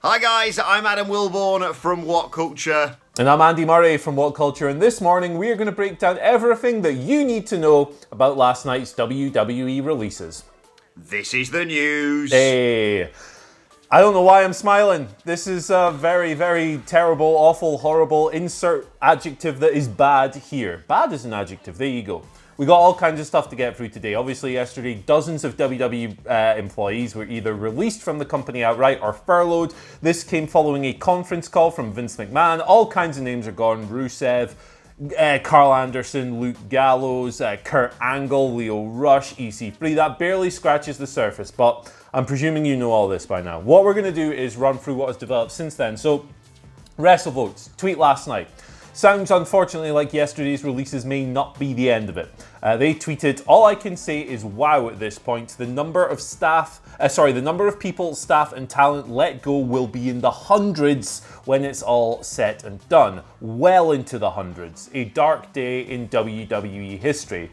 Hi guys, I'm Adam Wilborn from WhatCulture. And I'm Andy Murray from WhatCulture, and this morning we are going to break down everything that you need to know about last night's WWE releases. This is the news. Hey, I don't know why I'm smiling. This is a very, very terrible, awful, horrible, insert adjective that is bad here. Bad is an adjective, there you go. We got all kinds of stuff to get through today. Obviously, yesterday, dozens of WWE employees were either released from the company outright or furloughed. This came following a conference call from Vince McMahon. All kinds of names are gone. Rusev, Carl Anderson, Luke Gallows, Kurt Angle, Leo Rush, EC3. That barely scratches the surface, but I'm presuming you know all this by now. What we're going to do is run through what has developed since then. So, WrestleVotes, tweet last night. Sounds unfortunately like yesterday's releases may not be the end of it. They tweeted, "All I can say is wow at this point. The number of people, staff and talent let go will be in the hundreds when it's all said and done. Well into the hundreds. A dark day in WWE history."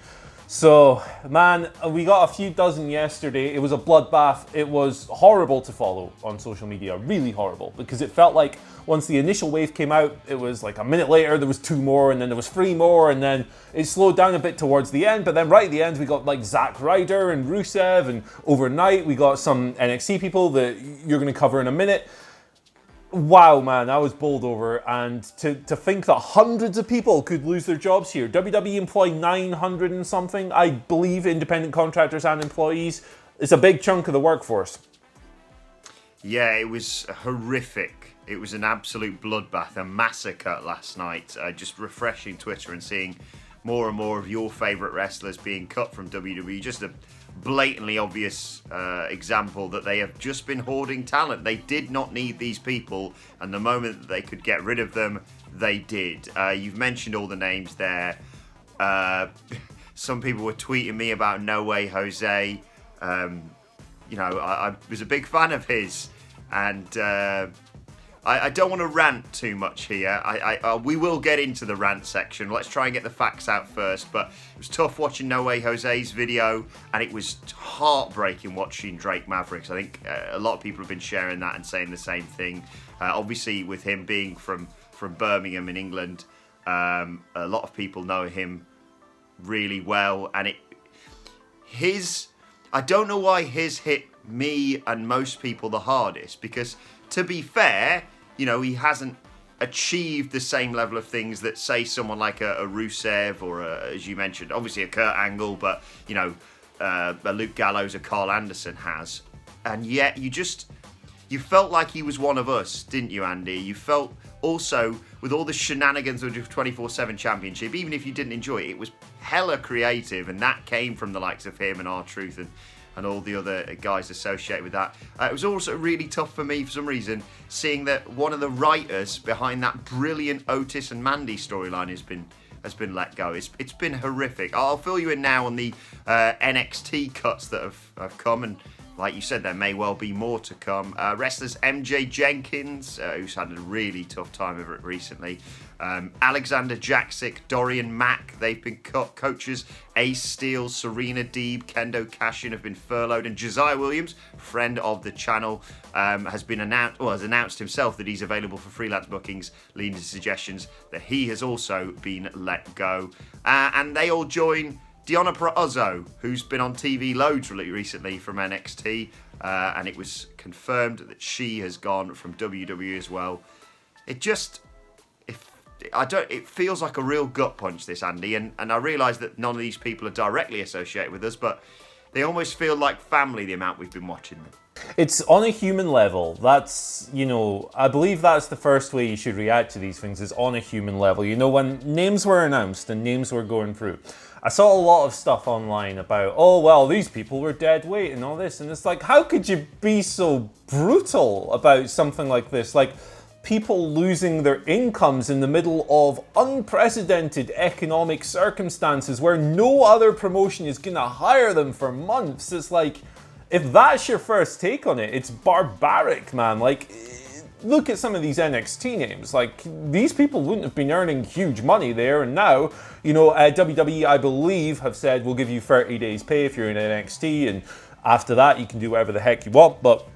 So, man, we got a few dozen yesterday. It was a bloodbath. It was horrible to follow on social media, really horrible, because it felt like once the initial wave came out, it was like a minute later, there was 2 more, and then there was 3 more, and then it slowed down a bit towards the end, but then right at the end, we got like Zack Ryder and Rusev, and overnight, we got some NXT people that you're going to cover in a minute. Wow, man, I was bowled over, and to think that hundreds of people could lose their jobs here. WWE employ 900 and something, I believe, independent contractors and employees. It's a big chunk of the workforce. Yeah, it was horrific. It was an absolute bloodbath, a massacre last night. Just refreshing Twitter and seeing more and more of your favourite wrestlers being cut from WWE. Just a blatantly obvious example that they have just been hoarding talent. They did not need these people, and the moment that they could get rid of them, they did. You've mentioned all the names there. Some people were tweeting me about No Way Jose. I was a big fan of his, and I don't want to rant too much here. We will get into the rant section. Let's try and get the facts out first. But it was tough watching No Way Jose's video, and it was heartbreaking watching Drake Mavericks. I think a lot of people have been sharing that and saying the same thing. Obviously, with him being from Birmingham in England, a lot of people know him really well, and I don't know why his hit me and most people the hardest, because to be fair, he hasn't achieved the same level of things that, say, someone like a Rusev or, as you mentioned, obviously a Kurt Angle, but, a Luke Gallows or Carl Anderson has. And yet you felt like he was one of us, didn't you, Andy? You felt also, with all the shenanigans of the 24/7 Championship, even if you didn't enjoy it, it was hella creative, and that came from the likes of him and R-Truth and all the other guys associated with that. It was also really tough for me, for some reason, seeing that one of the writers behind that brilliant Otis and Mandy storyline has been let go. It's been horrific. I'll fill you in now on the NXT cuts that have come, and like you said, there may well be more to come. Wrestlers MJ Jenkins, who's had a really tough time of it recently. Alexander Jaksic, Dorian Mack, they've been cut. Coaches Ace Steel, Serena Deeb, Kendo Kashin have been furloughed, and Josiah Williams, friend of the channel, has announced himself that he's available for freelance bookings, leading to suggestions that he has also been let go. And they all join Deonna Purrazzo, who's been on TV loads really recently from NXT, and it was confirmed that she has gone from WWE as well. It feels like a real gut punch, this, Andy, and I realise that none of these people are directly associated with us, but they almost feel like family, the amount we've been watching them. It's on a human level. That's, I believe that's the first way you should react to these things, is on a human level. When names were announced and names were going through, I saw a lot of stuff online about, oh, well, these people were dead weight and all this. And it's like, how could you be so brutal about something like this? Like, people losing their incomes in the middle of unprecedented economic circumstances where no other promotion is going to hire them for months. It's like, if that's your first take on it, it's barbaric, man. Like, look at some of these NXT names. Like, these people wouldn't have been earning huge money there, and now, WWE, I believe, have said, we'll give you 30 days pay if you're in NXT, and after that, you can do whatever the heck you want. But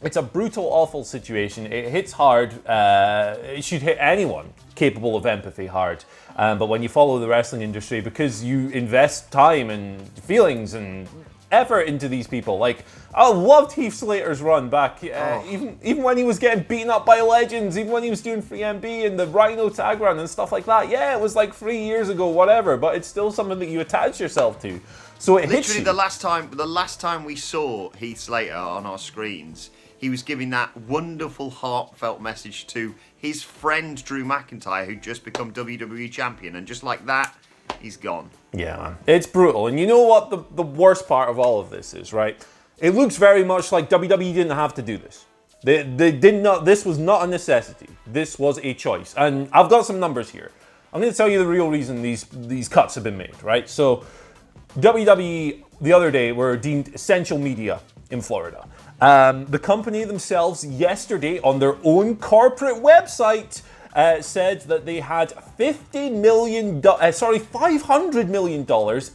It's a brutal, awful situation. It hits hard. It should hit anyone capable of empathy hard. But when you follow the wrestling industry, because you invest time and feelings and effort into these people, like I loved Heath Slater's run back, even when he was getting beaten up by legends, even when he was doing free MB and the Rhino tag run and stuff like that. Yeah, it was like 3 years ago, whatever, but it's still something that you attach yourself to. So it hits you. Literally, the last time we saw Heath Slater on our screens, he was giving that wonderful, heartfelt message to his friend Drew McIntyre, who'd just become WWE champion, and just like that, he's gone. Yeah, man. It's brutal. And you know what the worst part of all of this is, right? It looks very much like WWE didn't have to do this. They did not. This was not a necessity. This was a choice. And I've got some numbers here. I'm going to tell you the real reason these cuts have been made, right? So WWE the other day were deemed essential media in Florida. The company themselves yesterday on their own corporate website said that they had $500 million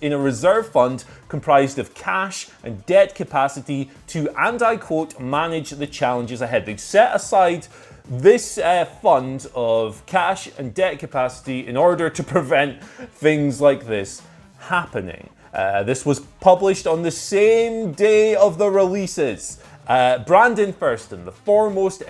in a reserve fund comprised of cash and debt capacity to, and I quote, manage the challenges ahead. They've set aside this fund of cash and debt capacity in order to prevent things like this happening. This was published on the same day of the releases. Brandon Thurston, the foremost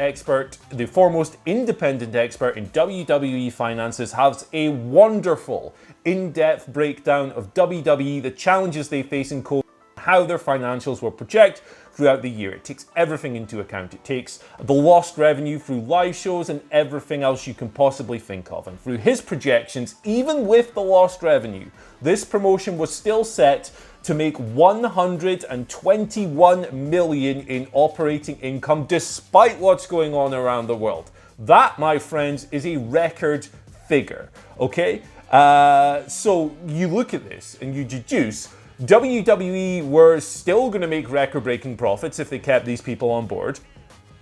independent expert in WWE finances, has a wonderful, in-depth breakdown of WWE, the challenges they face in COVID, how their financials will project throughout the year. It takes everything into account. It takes the lost revenue through live shows and everything else you can possibly think of. And through his projections, even with the lost revenue, this promotion was still set to make $121 million in operating income despite what's going on around the world. That, my friends, is a record figure, okay? So you look at this and you deduce WWE were still going to make record-breaking profits if they kept these people on board.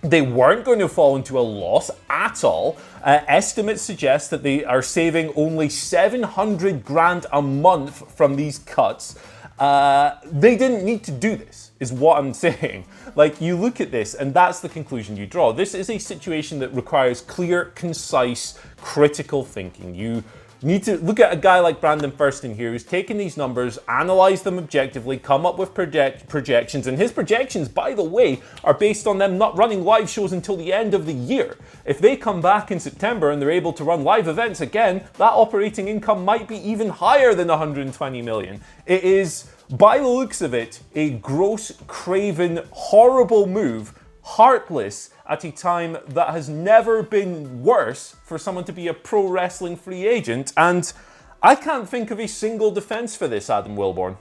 They weren't going to fall into a loss at all. Estimates suggest that they are saving only $700,000 a month from these cuts. They didn't need to do this, is what I'm saying. Like, you look at this, and that's the conclusion you draw. This is a situation that requires clear, concise, critical thinking. You need to look at a guy like Brandon Thurston here, who's taken these numbers, analysed them objectively, come up with projections, and his projections, by the way, are based on them not running live shows until the end of the year. If they come back in September and they're able to run live events again, that operating income might be even higher than $120 million. It is, by the looks of it, a gross, craven, horrible move, heartless, at a time that has never been worse for someone to be a pro wrestling free agent. And I can't think of a single defense for this, Adam Wilborn.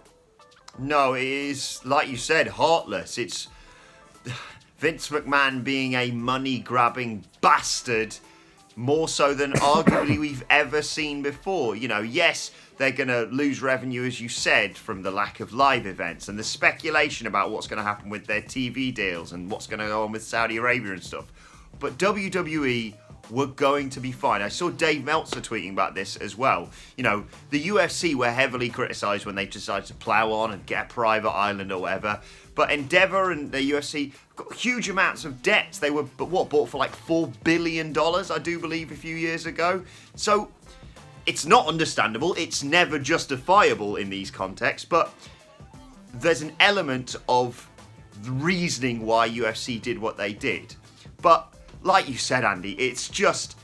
No, it is, like you said, heartless. It's Vince McMahon being a money-grabbing bastard, more so than arguably we've ever seen before. You know, yes, they're going to lose revenue, as you said, from the lack of live events and the speculation about what's going to happen with their TV deals and what's going to go on with Saudi Arabia and stuff. But WWE were going to be fine. I saw Dave Meltzer tweeting about this as well. You know, the UFC were heavily criticised when they decided to plough on and get a private island or whatever. But Endeavour and the UFC got huge amounts of debts. They were, bought for like $4 billion, I do believe, a few years ago. So it's not understandable. It's never justifiable in these contexts. But there's an element of reasoning why UFC did what they did. But like you said, Andy, it's just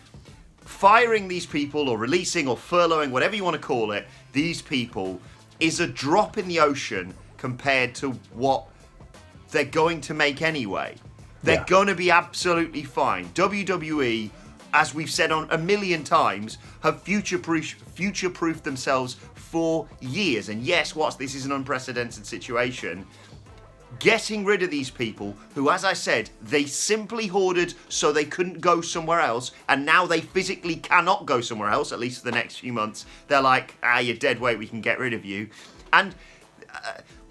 firing these people or releasing or furloughing, whatever you want to call it, these people is a drop in the ocean compared to what they're going to make anyway. They're going to be absolutely fine. WWE, as we've said on a million times, have future-proofed themselves for years. And yes, whilst this is an unprecedented situation, getting rid of these people who, as I said, they simply hoarded so they couldn't go somewhere else, and now they physically cannot go somewhere else, at least for the next few months. They're like, you're dead weight, we can get rid of you. And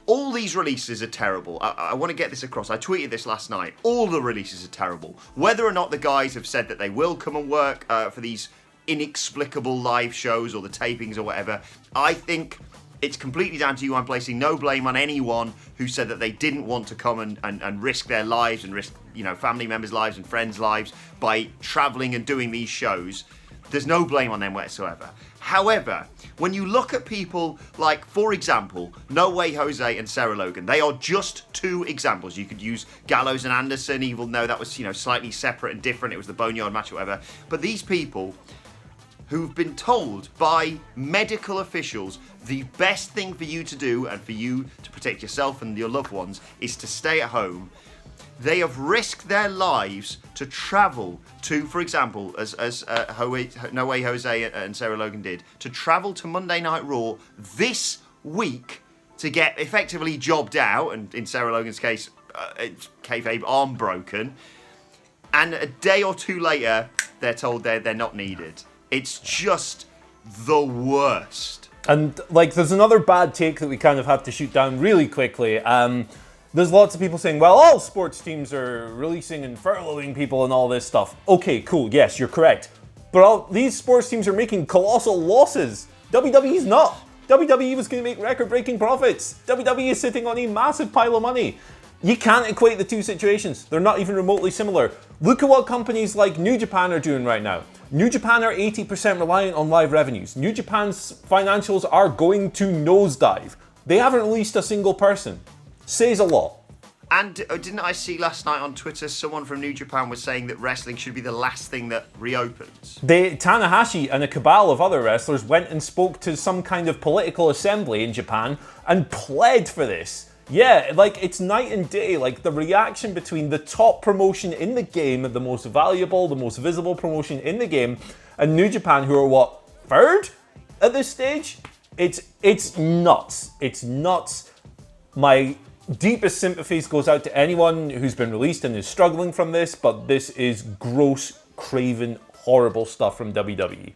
all these releases are terrible. I want to get this across. I tweeted this last night. All the releases are terrible. Whether or not the guys have said that they will come and work for these inexplicable live shows or the tapings or whatever, I think it's completely down to you. I'm placing no blame on anyone who said that they didn't want to come and risk their lives and risk, family members' lives and friends' lives by traveling and doing these shows. There's no blame on them whatsoever. However, when you look at people like, for example, No Way Jose and Sarah Logan, they are just two examples. You could use Gallows and Anderson, even though that was, slightly separate and different. It was the Boneyard match or whatever. But these people who've been told by medical officials the best thing for you to do and for you to protect yourself and your loved ones is to stay at home. They have risked their lives to travel to, for example, as No Way Jose and Sarah Logan did, to travel to Monday Night Raw this week to get effectively jobbed out, and in Sarah Logan's case, it's kayfabe arm broken, and a day or two later, they're told they're not needed. It's just the worst. And, there's another bad take that we kind of have to shoot down really quickly. There's lots of people saying, well, all sports teams are releasing and furloughing people and all this stuff. Okay, cool, yes, you're correct. But these sports teams are making colossal losses. WWE's not. WWE was going to make record-breaking profits. WWE is sitting on a massive pile of money. You can't equate the two situations. They're not even remotely similar. Look at what companies like New Japan are doing right now. New Japan are 80% reliant on live revenues. New Japan's financials are going to nosedive. They haven't released a single person. Says a lot. And didn't I see last night on Twitter someone from New Japan was saying that wrestling should be the last thing that reopens? Tanahashi and a cabal of other wrestlers went and spoke to some kind of political assembly in Japan and pled for this. Yeah, it's night and day. The reaction between the top promotion in the game, the most valuable, the most visible promotion in the game, and New Japan, who are third at this stage? It's nuts. It's nuts. My deepest sympathies goes out to anyone who's been released and is struggling from this, but this is gross, craven, horrible stuff from WWE.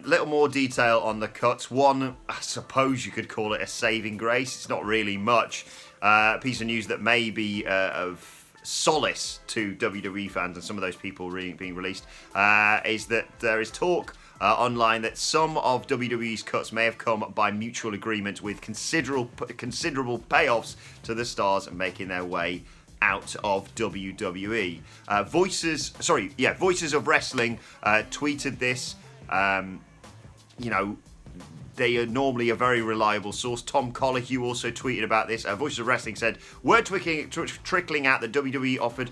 Little more detail on the cuts. One, I suppose you could call it a saving grace. It's not really much. Piece of news that may be of solace to WWE fans and some of those people being released is that there is talk online that some of WWE's cuts may have come by mutual agreement with considerable payoffs to the stars making their way out of WWE. Voices of Wrestling tweeted this. They are normally a very reliable source. Tom Colohue also tweeted about this. Voices of Wrestling said, word trickling out that WWE offered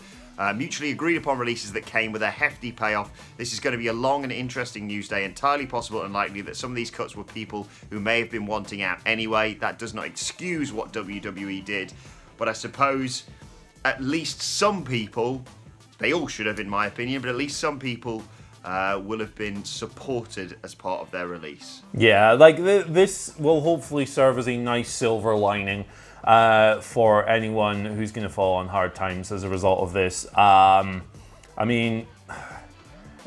mutually agreed upon releases that came with a hefty payoff. This is going to be a long and interesting news day. Entirely possible and likely that some of these cuts were people who may have been wanting out anyway. That does not excuse what WWE did. But I suppose at least some people, they all should have in my opinion, but at least some people will have been supported as part of their release. Yeah, this will hopefully serve as a nice silver lining for anyone who's going to fall on hard times as a result of this.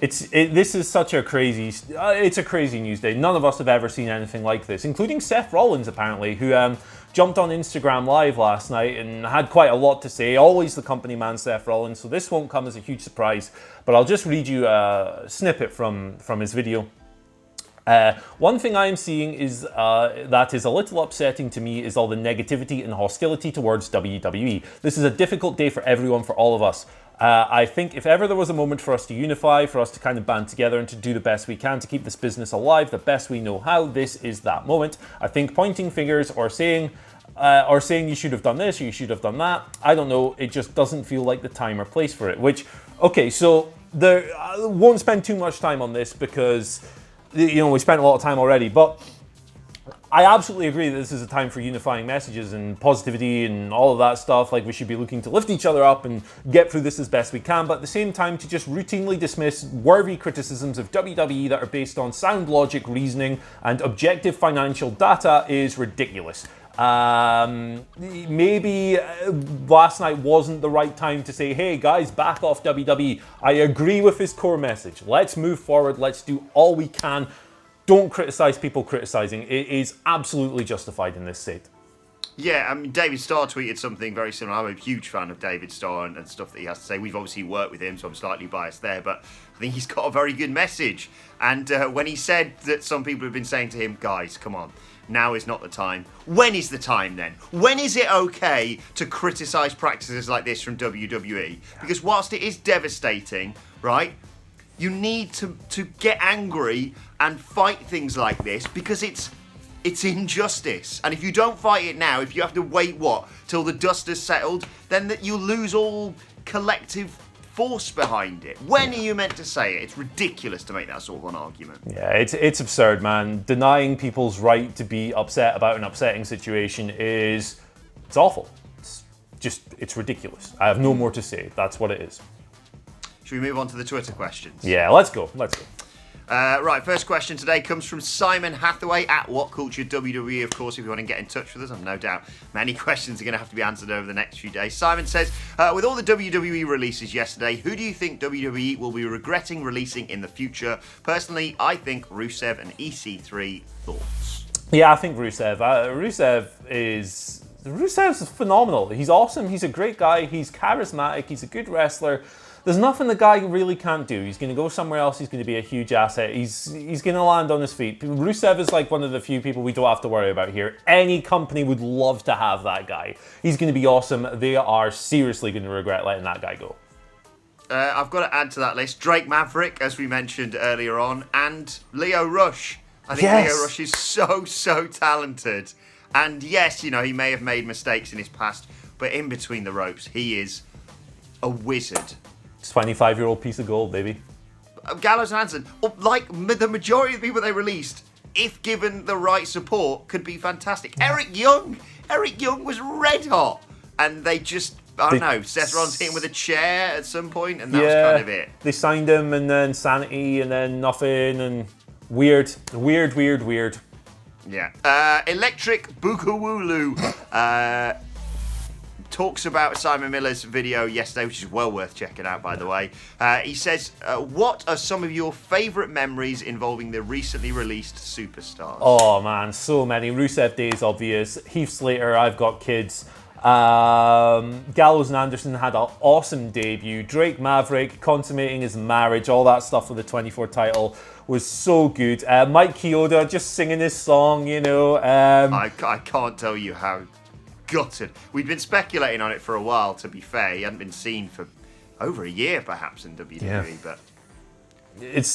This is such a crazy, it's a crazy news day. None of us have ever seen anything like this, including Seth Rollins apparently, who jumped on Instagram Live last night and had quite a lot to say. Always the company man, Seth Rollins, so this won't come as a huge surprise, but I'll just read you a snippet from his video. One thing I am seeing is that is a little upsetting to me is all the negativity and hostility towards WWE. This is a difficult day for everyone, for all of us. I think if ever there was a moment for us to unify, for us to kind of band together and to do the best we can to keep this business alive, the best we know how, this is that moment. I think pointing fingers or saying you should have done this or you should have done that, I don't know, it just doesn't feel like the time or place for it. Which, okay, so I won't spend too much time on this because we spent a lot of time already, but I absolutely agree that this is a time for unifying messages and positivity and all of that stuff. We should be looking to lift each other up and get through this as best we can, but at the same time to just routinely dismiss worthy criticisms of WWE that are based on sound logic, reasoning, and objective financial data is ridiculous. Maybe last night wasn't the right time to say, hey guys, back off WWE. I agree with his core message. Let's move forward. Let's do all we can. Don't criticize people criticizing. It is absolutely justified in this state. Yeah, I mean, David Starr tweeted something very similar. I'm a huge fan of David Starr and stuff that he has to say. We've obviously worked with him, so I'm slightly biased there, but I think he's got a very good message. And when he said that some people have been saying to him, guys, come on, now is not the time. When is the time then? When is it okay to criticise practices like this from WWE? Because whilst it is devastating, right, you need to get angry and fight things like this because it's injustice. And if you don't fight it now, if you have to wait, till the dust has settled, then that you lose all collective force behind it. When are you meant to say it? It's ridiculous to make that sort of an argument. Yeah, it's absurd, man. Denying people's right to be upset about an upsetting situation it's awful. It's ridiculous. I have no more to say. That's what it is. Should we move on to the Twitter questions? Yeah, let's go. Right, first question today comes from Simon Hathaway at WhatCulture WWE. Of course, if you want to get in touch with us, I've no doubt many questions are going to have to be answered over the next few days. Simon says, with all the WWE releases yesterday, who do you think WWE will be regretting releasing in the future? Personally, I think Rusev and EC3. Thoughts? Yeah, I think Rusev. Rusev's phenomenal. He's awesome. He's a great guy. He's charismatic. He's a good wrestler. There's nothing the guy really can't do. He's going to go somewhere else. He's going to be a huge asset. He's going to land on his feet. Rusev is like one of the few people we don't have to worry about here. Any company would love to have that guy. He's going to be awesome. They are seriously going to regret letting that guy go. I've got to add to that list Drake Maverick, as we mentioned earlier on, and Leo Rush. I think Leo Rush is so talented. And yes, you know, he may have made mistakes in his past, but in between the ropes, he is a wizard. 25-year-old piece of gold, baby. Gallows and Hansen, like the majority of the people they released, if given the right support, could be fantastic. Eric Young was red hot, and they just, I don't know, Seth Rollins hit him with a chair at some point, and that was kind of it. They signed him, and then Sanity, and then nothing, and weird. Yeah. Electric Bukawulu talks about Simon Miller's video yesterday, which is well worth checking out, by the way. He says, what are some of your favourite memories involving the recently released superstars? Oh, man, so many. Rusev Day's obvious. Heath Slater, I've Got Kids. Gallows and Anderson had an awesome debut. Drake Maverick consummating his marriage, all that stuff with the 24 title was so good. Mike Chioda just singing his song, you know. I can't tell you how gutted. We'd been speculating on it for a while, to be fair. He hadn't been seen for over a year, perhaps, in WWE, but... It's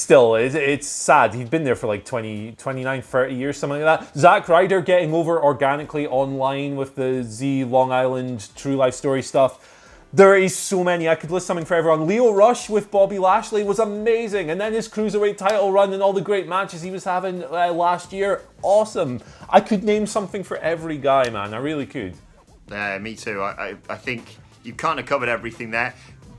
sad. He'd been there for like 29, 30 years, something like that. Zack Ryder getting over organically online with the Z Long Island True Life Story stuff. There is so many. I could list something for everyone. Leo Rush with Bobby Lashley was amazing. And then his Cruiserweight title run and all the great matches he was having last year. Awesome. I could name something for every guy, man. I really could. Me too. I think you've kind of covered everything there.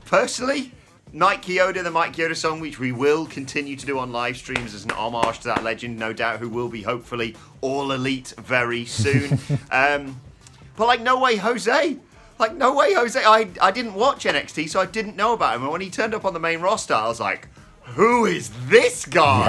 Personally, Mike Chioda, the Mike Chioda song, which we will continue to do on live streams as an homage to that legend, no doubt, who will be hopefully all elite very soon. But like, No Way Jose. Like, No Way Jose. I didn't watch NXT, so I didn't know about him. And when he turned up on the main roster, I was like, who is this guy?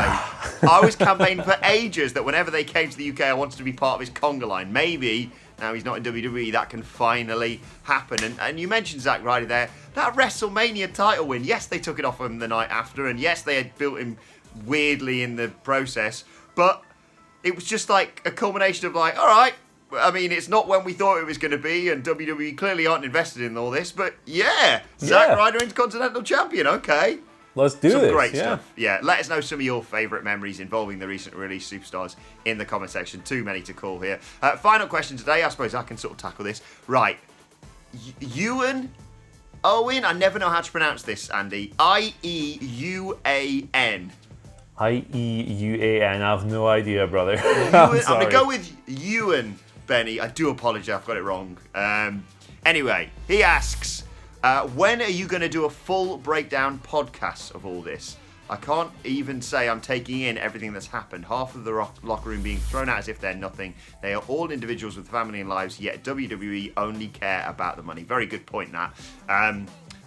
Yeah. I was campaigning for ages that whenever they came to the UK, I wanted to be part of his conga line. Maybe, now he's not in WWE, that can finally happen. And you mentioned Zack Ryder there. That WrestleMania title win, yes, they took it off him the night after, and yes, they had built him weirdly in the process, but it was just like a culmination of like, all right, I mean, it's not when we thought it was going to be, and WWE clearly aren't invested in all this, but yeah, Zack Ryder Intercontinental Champion, okay. Let's do some this. Great stuff. Yeah, let us know some of your favourite memories involving the recent release superstars in the comment section. Too many to call here. Final question today. I suppose I can sort of tackle this. Right. Owen, I never know how to pronounce this, Andy. I-E-U-A-N. I-E-U-A-N. I have no idea, brother. I'm going to go with Ewan, Benny. I do apologise, I've got it wrong. Anyway, he asks... when are you going to do a full breakdown podcast of all this? I can't even say I'm taking in everything that's happened. Half of the locker room being thrown out as if they're nothing. They are all individuals with family and lives, yet WWE only care about the money. Very good point, that.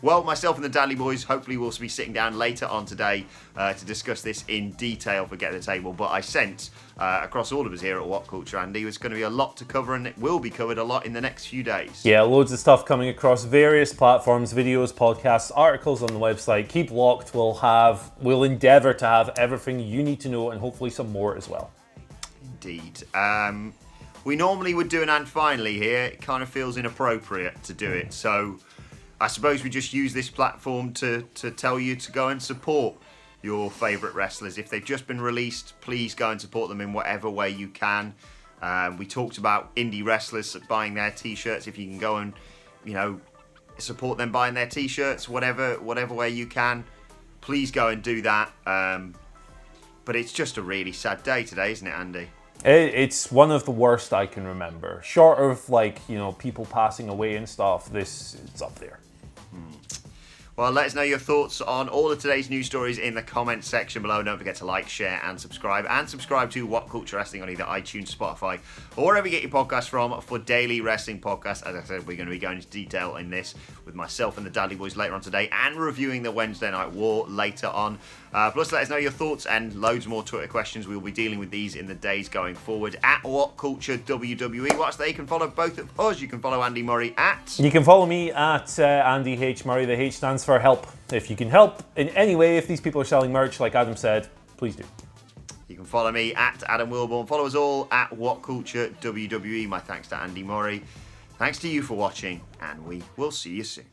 Well, myself and the Dudley Boys hopefully will be sitting down later on today to discuss this in detail for Get the Table. But I sense across all of us here at WhatCulture, Andy, it's going to be a lot to cover, and it will be covered a lot in the next few days. Yeah, loads of stuff coming across various platforms, videos, podcasts, articles on the website. Keep locked. We'll endeavour to have everything you need to know, and hopefully some more as well. Indeed. We normally would do an and finally here. It kind of feels inappropriate to do it. So I suppose we just use this platform to tell you to go and support your favourite wrestlers. If they've just been released, please go and support them in whatever way you can. We talked about indie wrestlers buying their t-shirts. If you can go and, support them buying their t-shirts, whatever way you can, please go and do that. But it's just a really sad day today, isn't it, Andy? It's one of the worst I can remember. Short of people passing away and stuff, it's up there. Well, let us know your thoughts on all of today's news stories in the comments section below. Don't forget to like, share, and subscribe. And subscribe to What Culture Wrestling on either iTunes, Spotify, or wherever you get your podcasts from for daily wrestling podcasts. As I said, we're going to be going into detail in this with myself and the Dudley Boys later on today, and reviewing the Wednesday Night War later on. Plus, let us know your thoughts and loads more Twitter questions. We will be dealing with these in the days going forward at WhatCulture WWE. What's there? You can follow both of us. You can follow Andy Murray at... You can follow me at Andy H. Murray. The H stands for help. If you can help in any way, if these people are selling merch, like Adam said, please do. You can follow me at Adam Wilborn. Follow us all at WhatCulture WWE. My thanks to Andy Murray. Thanks to you for watching, and we will see you soon.